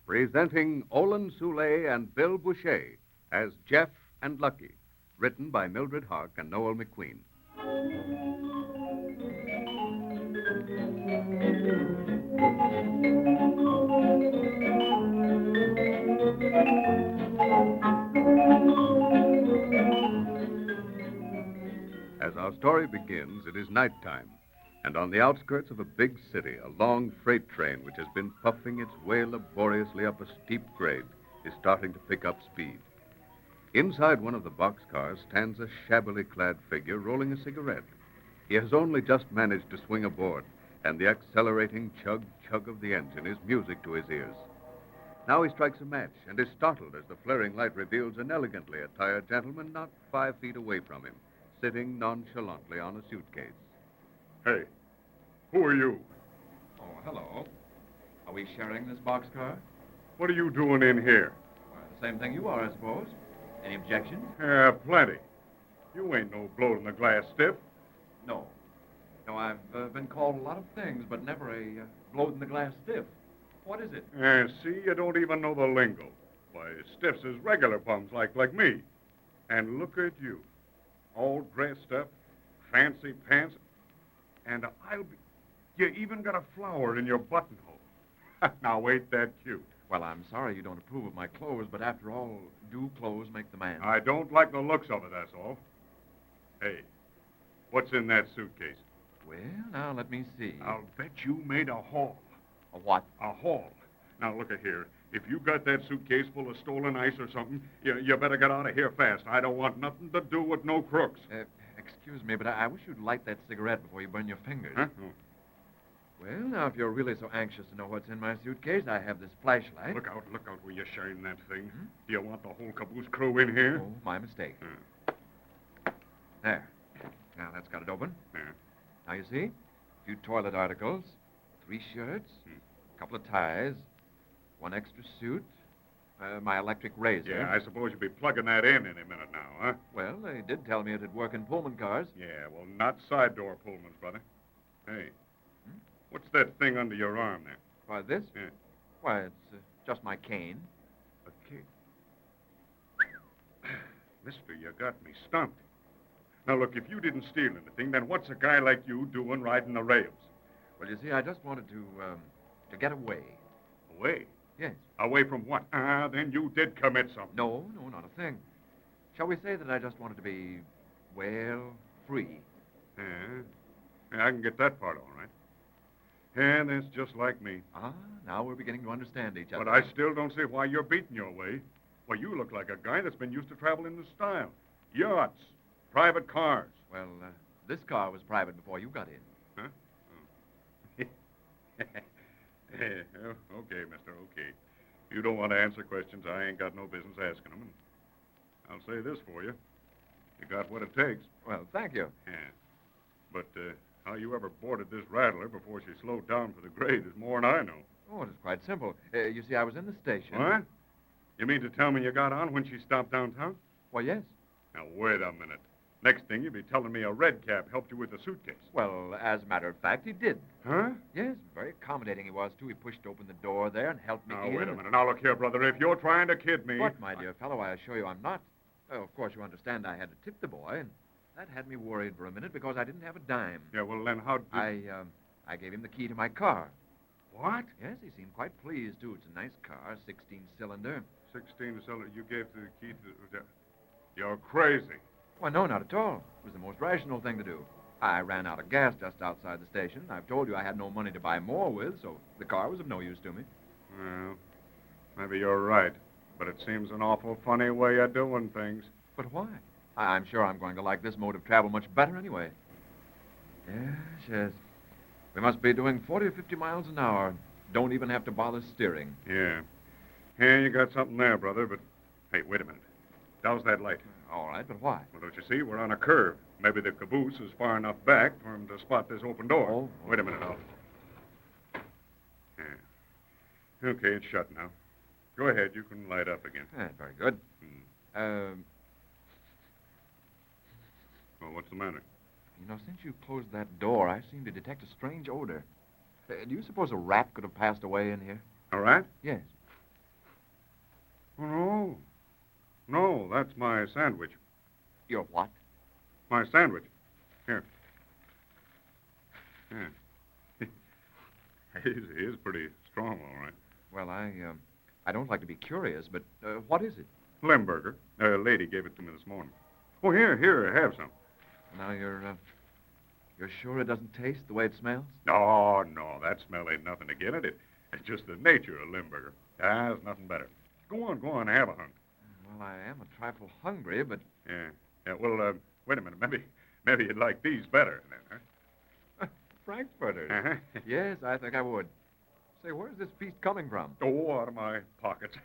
Presenting Olin Soule and Bill Boucher as Jeff and Lucky. Written by Mildred Hark and Noel McQueen. As our story begins, it is nighttime, and on the outskirts of a big city, a long freight train which has been puffing its way laboriously up a steep grade is starting to pick up speed. Inside one of the boxcars stands a shabbily clad figure rolling a cigarette. He has only just managed to swing aboard, and the accelerating chug-chug of the engine is music to his ears. Now he strikes a match and is startled as the flaring light reveals an elegantly attired gentleman not 5 feet away from him, sitting nonchalantly on a suitcase. Hey, who are you? Oh, hello. Are we sharing this boxcar? What are you doing in here? Well, the same thing you are, I suppose. Any objections? Yeah, plenty. You ain't no blow-in-the-glass stiff. No. No, I've been called a lot of things, but never a blow-in-the-glass stiff. What is it? See, you don't even know the lingo. Why, stiffs is regular bums like me. And look at you. All dressed up, fancy pants, and you even got a flower in your buttonhole. Now, ain't that cute? Well, I'm sorry you don't approve of my clothes, but after all, do clothes make the man? I don't like the looks of it, that's all. Hey, what's in that suitcase? Well, now, let me see. I'll bet you made a haul. A what? A haul. Now, look at here. If you got that suitcase full of stolen ice or something, you better get out of here fast. I don't want nothing to do with no crooks. Excuse me, but I wish you'd light that cigarette before you burn your fingers. Huh? Well, now, if you're really so anxious to know what's in my suitcase, I have this flashlight. Look out where you're shine that thing. Do you want the whole caboose crew in here? Oh, my mistake. There. Now, that's got it open. Yeah. Now, you see? A few toilet articles, 3 shirts, a couple of ties, 1 extra suit, my electric razor. Yeah, I suppose you'll be plugging that in any minute now, huh? Well, they did tell me it'd work in Pullman cars. Yeah, well, not side door Pullmans, brother. Hey, what's that thing under your arm there? Why, this? Yeah. Why, it's just my cane. A cane? Mister, you got me stumped. Now, look, if you didn't steal anything, then what's a guy like you doing riding the rails? Well, you see, I just wanted to get away. Away? Yes. Away from what? Then you did commit something. No, not a thing. Shall we say that I just wanted to be, well, free? Yeah, I can get that part all right. Yeah, that's just like me. Now we're beginning to understand each other. But I still don't see why you're beating your way. Well, you look like a guy that's been used to traveling in style. Yachts, private cars. Well, this car was private before you got in. Huh? Oh. Okay, mister, okay. You don't want to answer questions. I ain't got no business asking them. I'll say this for you. You got what it takes. Well, thank you. Yeah. But how you ever boarded this rattler before she slowed down for the grade is more than I know. Oh, it is quite simple. You see, I was in the station. What? You mean to tell me you got on when she stopped downtown? Well, yes. Now, wait a minute. Next thing, you'll be telling me a red cap helped you with the suitcase. Well, as a matter of fact, he did. Huh? Yes, very accommodating he was, too. He pushed open the door there and helped me Now, in. wait a minute. Now, look here, brother. If you're trying to kid me... What, my dear fellow? I assure you I'm not. Oh, of course, you understand I had to tip the boy, and that had me worried for a minute because I didn't have a dime. Yeah, well, then how did... I gave him the key to my car. What? Yes, he seemed quite pleased, too. It's a nice car, 16-cylinder. 16-cylinder. You gave the key to... You're crazy. Why, no, not at all. It was the most rational thing to do. I ran out of gas just outside the station. I've told you I had no money to buy more with, so the car was of no use to me. Well, maybe you're right. But it seems an awful funny way of doing things. But why? I'm sure I'm going to like this mode of travel much better anyway. Yes. We must be doing 40 or 50 miles an hour. Don't even have to bother steering. Yeah. Yeah, you got something there, brother, but... Hey, wait a minute. Douse that light. All right, but why? Well, don't you see? We're on a curve. Maybe the caboose is far enough back for him to spot this open door. Oh. Wait a minute, I'll... Yeah. Okay, it's shut now. Go ahead. You can light up again. Very good. Well, what's the matter? You know, since you closed that door, I seem to detect a strange odor. Do you suppose a rat could have passed away in here? All right? Yes. Oh, no. No, that's my sandwich. Your what? My sandwich. Here. Yeah. He is pretty strong, all right. Well, I don't like to be curious, but what is it? Limburger. A lady gave it to me this morning. Oh, here, have some. Now, you're sure it doesn't taste the way it smells? No, that smell ain't nothing to get at it. It's just the nature of Limburger. There's nothing better. Go on, have a hunk. Well, I am a trifle hungry, but... Yeah, well, wait a minute. Maybe you'd like these better then, huh? Frankfurters. Uh-huh. Yes, I think I would. Say, where's this feast coming from? Oh, out of my pockets.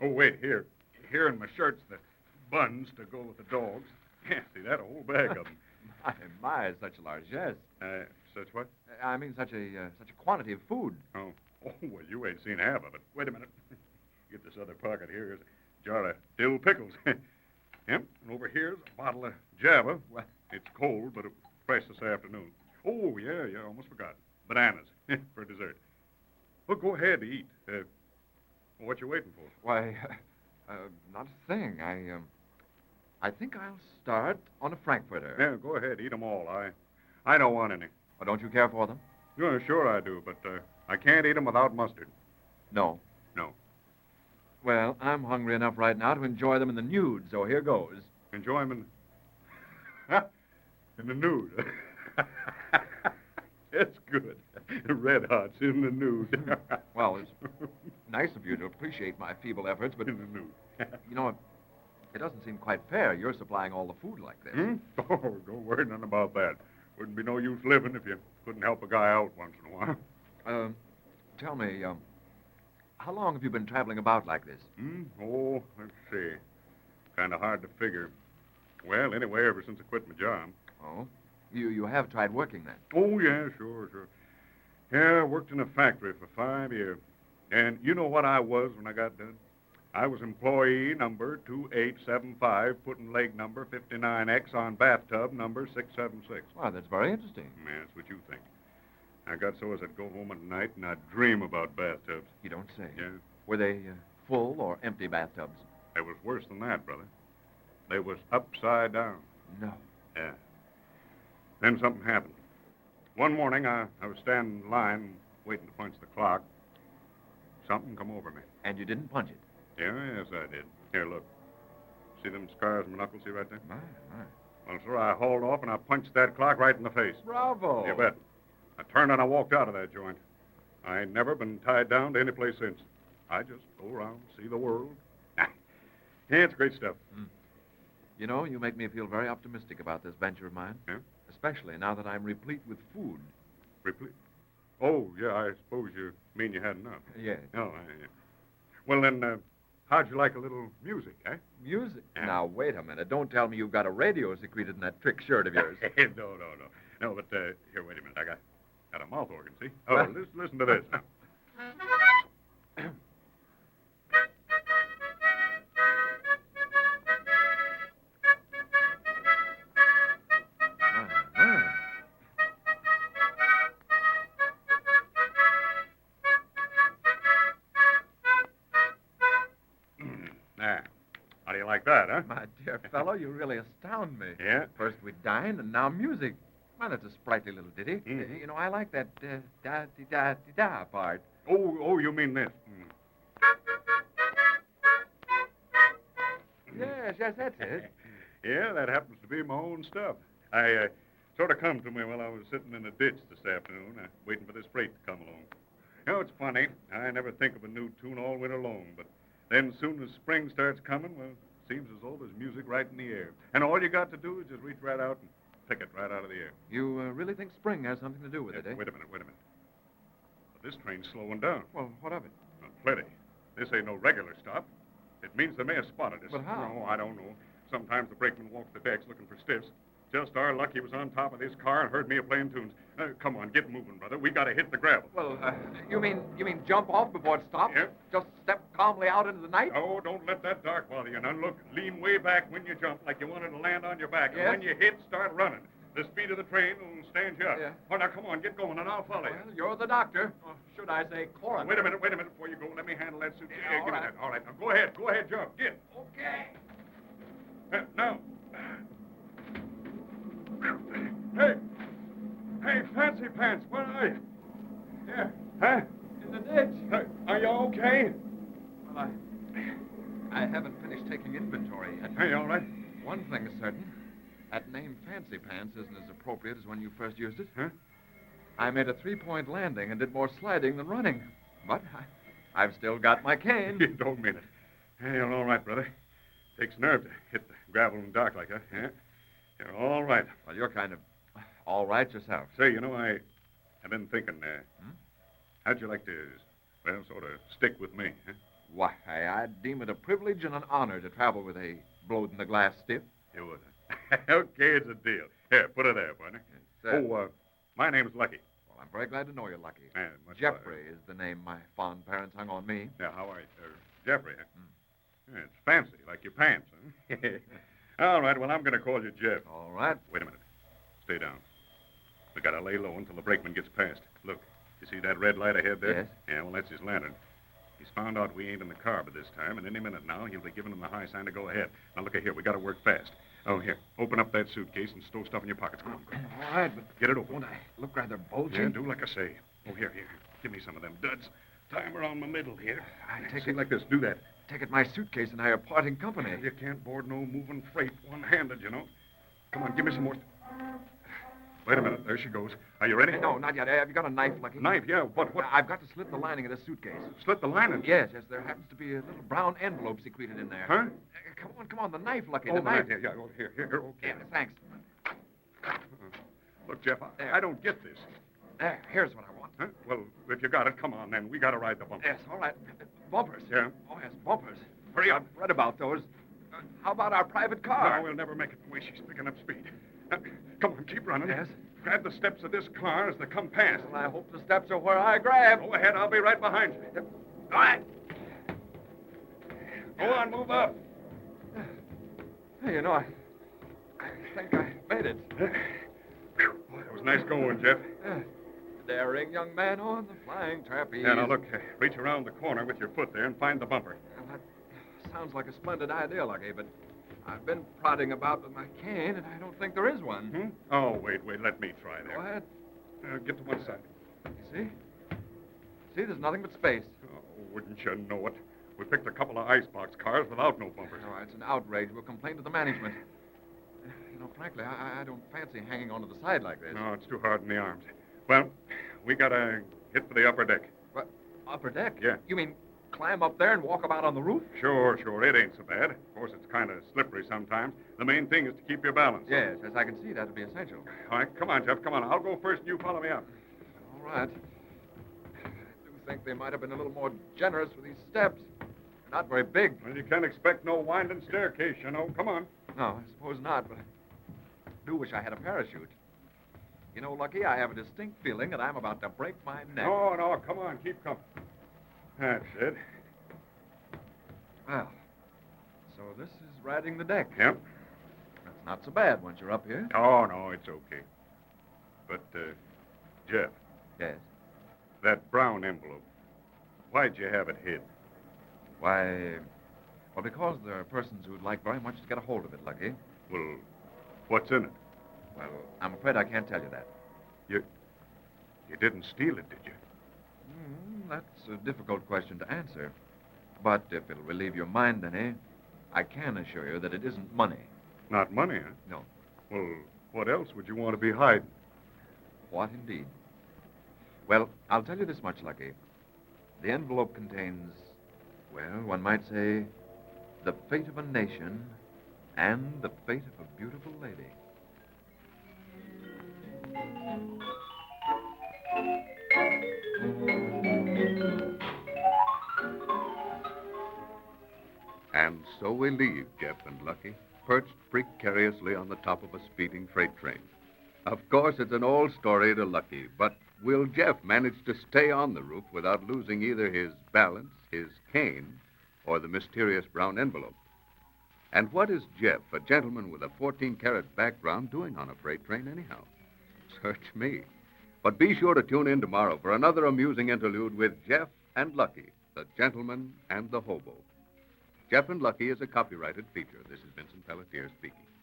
Oh, wait, here. Here in my shirt's the buns to go with the dogs. Yeah, see that? A whole bag of them. My, such largesse. Such what? I mean, such a quantity of food. Oh, well, you ain't seen half of it. Wait a minute. Get this other pocket here. Here's a jar of dill pickles. Yep, and over here's a bottle of Java. Well, it's cold, but it's fresh this afternoon. Oh, yeah, almost forgot. Bananas for dessert. Well, go ahead, eat. What you waiting for? why, not a thing. I think I'll start on a Frankfurter. Yeah, go ahead, eat them all. I don't want any. Oh, don't you care for them? Yeah, sure I do, but I can't eat them without mustard. No. No. Well, I'm hungry enough right now to enjoy them in the nude, so here goes. Enjoy them in the nude. That's good. Red hots in the nude. Well, it's nice of you to appreciate my feeble efforts, but, In the nude. you know, it doesn't seem quite fair. You're supplying all the food like this. Oh, don't worry none about that. Wouldn't be no use living if you couldn't help a guy out once in a while. Tell me, how long have you been traveling about like this? Oh, let's see. Kind of hard to figure. Well, anyway, ever since I quit my job. Oh? You have tried working then? Oh, yeah, sure. Yeah, I worked in a factory for 5 years. And you know what I was when I got done? I was employee number 2875, putting leg number 59X on bathtub number 676. Well, that's very interesting. Man, that's what you think. I got so as I'd go home at night and I'd dream about bathtubs. You don't say. Yeah. Were they full or empty bathtubs? It was worse than that, brother. They was upside down. No. Yeah. Then something happened. One morning, I was standing in line waiting to punch the clock. Something come over me. And you didn't punch it? Yes, I did. Here, look. See them scars on my knuckles, see right there? My. Well, sir, I hauled off and I punched that clock right in the face. Bravo. You bet. I turned and I walked out of that joint. I ain't never been tied down to any place since. I just go around, see the world. Yeah, it's great stuff. You know, you make me feel very optimistic about this venture of mine. Yeah? Especially now that I'm replete with food. Replete. Oh, yeah, I suppose you mean you had enough. Yes. Oh, yeah. Well, then, how'd you like a little music, eh? Music? Yeah. Now, wait a minute. Don't tell me you've got a radio secreted in that trick shirt of yours. No. No, but, here, wait a minute. I got a mouth organ, see? Oh, listen to this now. Now, how do you like that, huh? My dear fellow, you really astound me. Yeah? First we dine, and now music. Well, it's a sprightly little ditty. Mhm. You know, I like that da-di-da-di-da part. Oh, you mean this. Yes, that's it. Yeah, that happens to be my own stuff. I sort of come to me while I was sitting in a ditch this afternoon, waiting for this freight to come along. You know, it's funny. I never think of a new tune all winter long, but then as soon as spring starts coming, well, it seems as though there's music right in the air. And all you got to do is just reach right out and pick it right out of the air. You really think spring has something to do with it, eh? Wait a minute. But this train's slowing down. Well, what of it? Well, plenty. This ain't no regular stop. It means they may have spotted us. But how? No, I don't know. Sometimes the brakeman walks the decks looking for stiffs. Just our luck he was on top of this car and heard me playing tunes. Come on, get moving, brother. We got to hit the gravel. Well, you mean jump off before it stops? Yeah. Just step calmly out into the night? Oh, don't let that dark bother you. Now, look, lean way back when you jump like you wanted to land on your back. Yes? And when you hit, start running. The speed of the train will stand you up. Yeah. Oh, now, come on, get going, and I'll follow you. Well, you're the doctor. Or should I say coroner? Wait a minute before you go. Let me handle that that suitcase. Yeah, Here, all give me right. that. All right, now go ahead. Go ahead, jump. Get. Okay. Now. Hey. Hey, Fancy Pants, where are you? Yeah. Huh? In the ditch. Are you okay? Well, I haven't finished taking inventory yet. Hey, all right? One thing is certain. That name Fancy Pants isn't as appropriate as when you first used it. Huh? I made a three-point landing and did more sliding than running. But I've still got my cane. You don't mean it. Hey, you're all right, brother. Takes nerve to hit the gravel in the dark like that. Yeah? You're all right. Well, you're kind of all right yourself. Say, you know, I've been thinking, how'd you like to, well, sort of stick with me, huh? Why, I deem it a privilege and an honor to travel with a blowed-in-the-glass stiff. You would. Okay, it's a deal. Here, put it there, partner. My name's Lucky. Well, I'm very glad to know you're lucky. Much Jeffrey is the name my fond parents hung on me. Yeah, how are you? Jeffrey, huh? Yeah, it's fancy, like your pants, huh? All right, well, I'm going to call you Jeff. All right. Wait a minute. Stay down. We got to lay low until the brakeman gets past. Look, you see that red light ahead there? Yes. Yeah, well, that's his lantern. He's found out we ain't in the car by this time, and any minute now he'll be giving him the high sign to go ahead. Now, look here. We got to work fast. Oh, here. Open up that suitcase and stow stuff in your pockets. Come on, quick. All right, but Get it open. won't I look rather bulgy? Yeah, do like I say. Oh, here. Give me some of them duds. Tie 'em around my middle here. I take See, it like this. Do that. Take it my suitcase and I are parting company. You can't board no moving freight one-handed, you know. Come on, give me some more. Wait a minute. There she goes. Are you ready? No, not yet. Have you got a knife, Lucky? Knife, yeah. But what? I've got to slit the lining of this suitcase. Slit the lining. Yes, there happens to be a little brown envelope secreted in there. Huh? Come on, the knife, Lucky. Oh, the knife. Yeah. Oh, here. Okay. Yeah, thanks. Look, Jeff, There. I don't get this. There, here's what I want. Huh? Well, if you got it, come on, then. We got to ride the bumper. Yes, all right. Bumpers. Yeah? Oh, yes, bumpers. Hurry up. I've read about those. How about our private car? No, we'll never make it the way she's picking up speed. Come on, keep running. Yes. Grab the steps of this car as they come past. Well, I hope the steps are where I grab. Go ahead, I'll be right behind you. All right. Go on, move up. Hey, you know, I think I made it. Boy, that was nice going, Jeff. Daring young man on the flying trapeze. Yeah, now look, reach around the corner with your foot there and find the bumper. Well, that sounds like a splendid idea, Lucky, but I've been prodding about with my cane, and I don't think there is one. Hmm? Oh, wait, let me try there. Go ahead. Get to one side. You see? See, there's nothing but space. Oh, wouldn't you know it? We picked a couple of icebox cars without no bumpers. Oh, it's an outrage. We'll complain to the management. You know, frankly, I don't fancy hanging onto the side like this. No, it's too hard in the arms. Well, we got to hit for the upper deck. What? Upper deck? Yeah. You mean climb up there and walk about on the roof? Sure. It ain't so bad. Of course, it's kind of slippery sometimes. The main thing is to keep your balance. Yes, as I can see, that'll be essential. All right, come on, Jeff. Come on. I'll go first and you follow me up. All right. I do think they might have been a little more generous with these steps. They're not very big. Well, you can't expect no winding staircase, you know. Come on. No, I suppose not, but I do wish I had a parachute. You know, Lucky, I have a distinct feeling that I'm about to break my neck. No, come on. Keep coming. That's it. Well, so this is riding the deck. Yep. That's not so bad once you're up here. Oh, no, it's okay. But, Jeff, Yes. that brown envelope, why'd you have it hid? Why, well, because there are persons who'd like very much to get a hold of it, Lucky. Well, what's in it? Well, I'm afraid I can't tell you that. You didn't steal it, did you? That's a difficult question to answer. But if it'll relieve your mind any, I can assure you that it isn't money. Not money, huh? No. Well, what else would you want to be hiding? What indeed? Well, I'll tell you this much, Lucky. The envelope contains, well, one might say, the fate of a nation and the fate of a beautiful lady. And so we leave Jeff and Lucky, perched precariously on the top of a speeding freight train. Of course, it's an old story to Lucky, but will Jeff manage to stay on the roof without losing either his balance, his cane, or the mysterious brown envelope? And what is Jeff, a gentleman with a 14-carat background, doing on a freight train anyhow? Search me. But be sure to tune in tomorrow for another amusing interlude with Jeff and Lucky The Gentleman and the Hobo. Jeff and Lucky is a copyrighted feature. This is Vincent Pelletier speaking.